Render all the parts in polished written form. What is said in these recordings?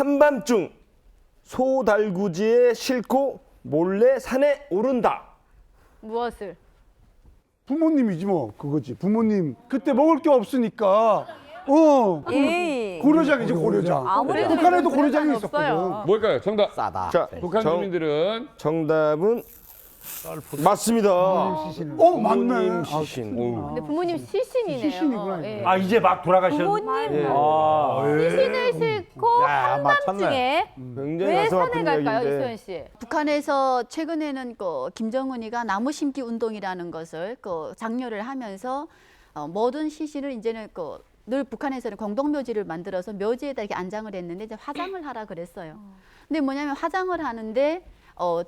한밤중 소달구지에 싣고 몰래 산에 오른다. 무엇을? 부모님이지 뭐 그거지. 부모님 그때 먹을 게 없으니까 에이. 고려장이지 고려장. 아무래도 북한에도 그런 고려장이 건 있었거든. 없어요. 뭘까요? 정답. 싸다. 자, 북한 주민들은 정답은 맞습니다. 맞네. 부모님 시신. 근데 부모님 시신이네요. 시신이구나, 예. 아 이제 막 돌아가셨. 부모님 아, 시신을 싣고 야, 한밤중에 굉장히 왜 가슴 산에 아픈 갈까요, 이야기인데. 이소연 씨? 북한에서 최근에는 그 김정은이가 나무 심기 운동이라는 것을 그 장려를 하면서 모든 시신을 이제는 늘 북한에서는 공동묘지를 만들어서 묘지에다 이렇게 안장을 했는데 이제 화장을 하라 그랬어요. 근데 뭐냐면 화장을 하는데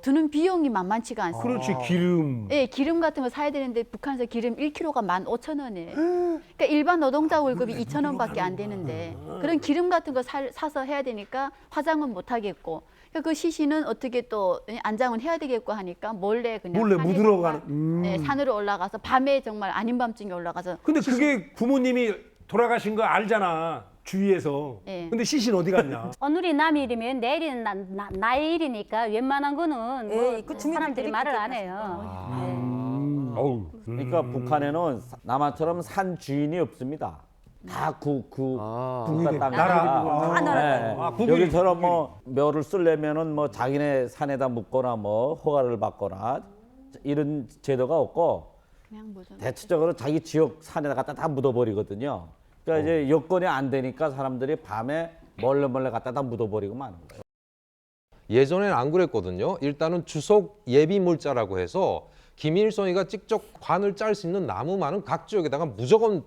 드는 비용이 만만치가 않습니다. 그렇지 기름. 예, 기름 같은 거 사야 되는데 북한에서 기름 1kg가 15,000원이에요. 그러니까 일반 노동자 월급이 2,000원밖에 안 되는데 그런 기름 같은 거 사서 해야 되니까 화장은 못 하겠고 그러니까 그 시신은 어떻게 또 안장은 해야 되겠고 하니까 몰래 그냥 몰래 산에 묻으러 가는. 네, 산으로 올라가서 밤에 정말 아닌 밤중에 올라가서 근데 그게 부모님이 돌아가신 거 알잖아 주위에서. 예. 근데 시신 어디 갔냐? 오늘이 남의 일이면 내일은 나의 일이니까 웬만한 거는 뭐 그 주민들이 사람들이 말을 그렇게 안 해요. 어우. 그러니까 북한에는 남한처럼 산 주인이 없습니다. 다 국가 땅. 나라. 네. 아, 국유리, 여기처럼 뭐 묘를 쓰려면은 뭐 자기네 산에다 묻거나 뭐 허가를 받거나 이런 제도가 없고 그냥 뭐죠. 대체적으로 자기 지역 산에다 갖다 다 묻어버리거든요. 그러니까 이제 여건이 안 되니까 사람들이 밤에 몰래 갖다 다 묻어버리고 마는 거예요. 예전에는 안 그랬거든요. 일단은 주석 예비 물자라고 해서 김일성이가 직접 관을 짤 수 있는 나무만은 각 지역에다가 무조건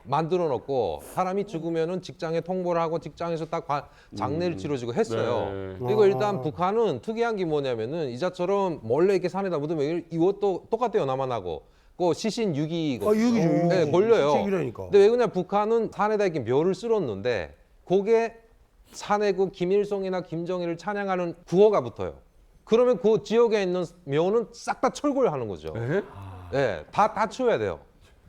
만들어 놓고 사람이 죽으면은 직장에 통보를 하고 직장에서 딱 장례를 치러주고 했어요. 네. 그리고 일단 북한은 특이한 게 뭐냐면은 이자처럼 몰래 이렇게 산에다 묻으면 이것도 똑같아요. 남한하고. 그 시신 유기거든요. 유기죠. 네, 걸려요. 시책이라니까. 근데 왜 그러냐 북한은 산에다 이렇게 묘를 쓸었는데 그게 산에 그 김일성이나 김정일을 찬양하는 구호가 붙어요. 그러면 그 지역에 있는 묘는 싹 다 철거를 하는 거죠. 네, 다 치워야 돼요.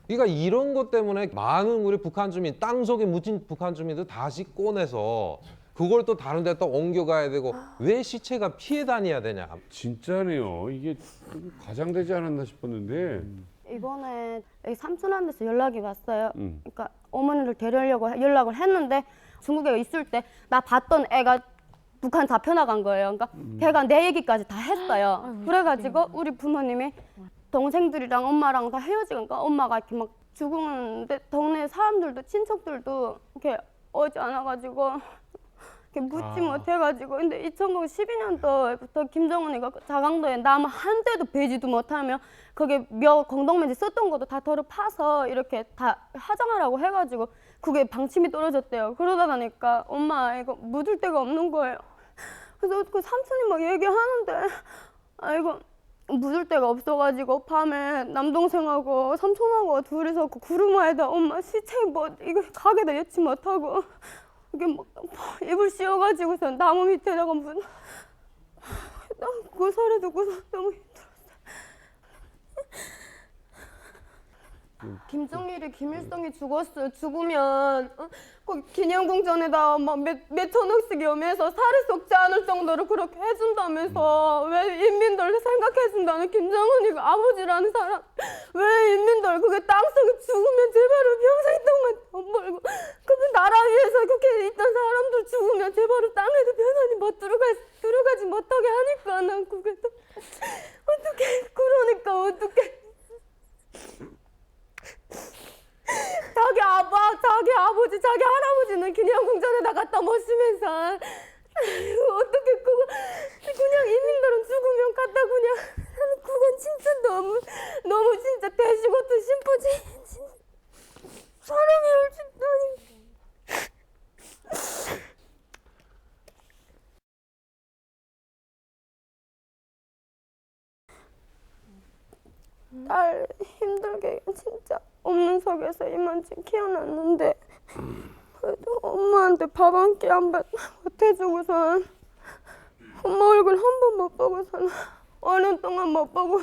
그러니까 이런 것 때문에 많은 우리 북한 주민, 땅속에 묻힌 북한 주민들 다시 꺼내서 그걸 또 다른 데 또 옮겨가야 되고 왜 시체가 피해 다녀야 되냐. 진짜네요. 이게 좀 과장되지 않았나 싶었는데. 이번에 여기 삼촌한테서 연락이 왔어요. 그러니까 어머니를 데려오려고 연락을 했는데 중국에 있을 때 나 봤던 애가 북한 잡혀나간 거예요. 그러니까 걔가 내 얘기까지 다 했어요. 그래가지고 우리 부모님이 동생들이랑 엄마랑 다 헤어지니까 엄마가 이렇게 막 죽었는데 동네 사람들도 친척들도 이렇게 오지 않아가지고 이렇게 묻지 못해가지고 근데 2012년도부터 김정은이가 자강도에 나무 한 대도 베지도 못하며 그게 묘 공동묘지 썼던 것도 다 도로 파서 이렇게 다 화장하라고 해가지고 그게 방침이 떨어졌대요. 그러다 보니까 엄마 이거 묻을 데가 없는 거예요. 그래서 그 삼촌이 막 얘기하는데 이거 묻을 데가 없어가지고 밤에 남동생하고 삼촌하고 둘이서 그 구르마에다 엄마 시체 뭐 이거 가게다 여치 못하고 이게 막 이불 씌워가지고서 나무 밑에다가 그 소리 듣고서 너무 힘들었어요. 김정일이 김일성이 죽었어요. 죽으면 그 기념궁전에다 막 몇 천억씩 여면서 살이 썩지 않을 정도로 그렇게 해준다면서 왜 인민들 생각해준다는 김정은이가 아버지라는 사람 왜 인민들 그게 땅속에 죽으면 제발로 평생 동안 돈 벌고 그 나라 위해서 그렇게 있던 사람들 죽으면 제발로 땅에도 변환이 못 들어가지 못하게 하니까 난 그게 또 어떻게 그러니까 어떻게 자기 아버지, 자기 할아버지는 기념궁전에다 갖다 모시면서 어떻게 그냥 인민들은 죽으면 갖다 그냥 그건 진짜 너무 진짜 돼지고도 심보지 사람이 진짜 딸 힘들게 진짜 없는 속에서 이만큼 키워놨는데 그래도 엄마한테 밥 한 끼 안 해주고선 엄마 얼굴 한 번 못 보고선 5년 동안 못 보고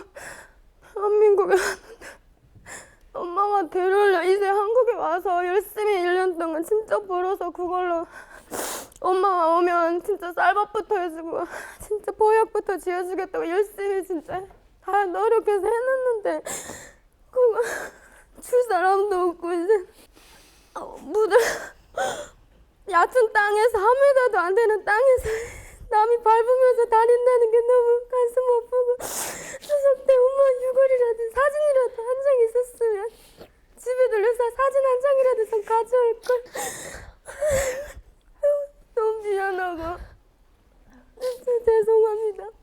한민국에 왔는데 엄마가 데려올려 이제 한국에 와서 열심히 1년 동안 진짜 벌어서 그걸로 엄마와 난 진짜 쌀밥부터 해주고 진짜 보약부터 지어주겠다고 열심히 진짜 다 노력해서 해놨는데 그거 줄 사람도 없고 이제 무들 얕은 땅에서 1m도 안 되는 땅에서 남이 밟으면서 다닌다는 게 너무 가슴 아프고 추석 때 엄마 유골이라도 사진이라도 한 장 있었으면 집에 들려서 사진 한 장이라도 좀 가져올 걸. 너무 미안하고 진짜 죄송합니다.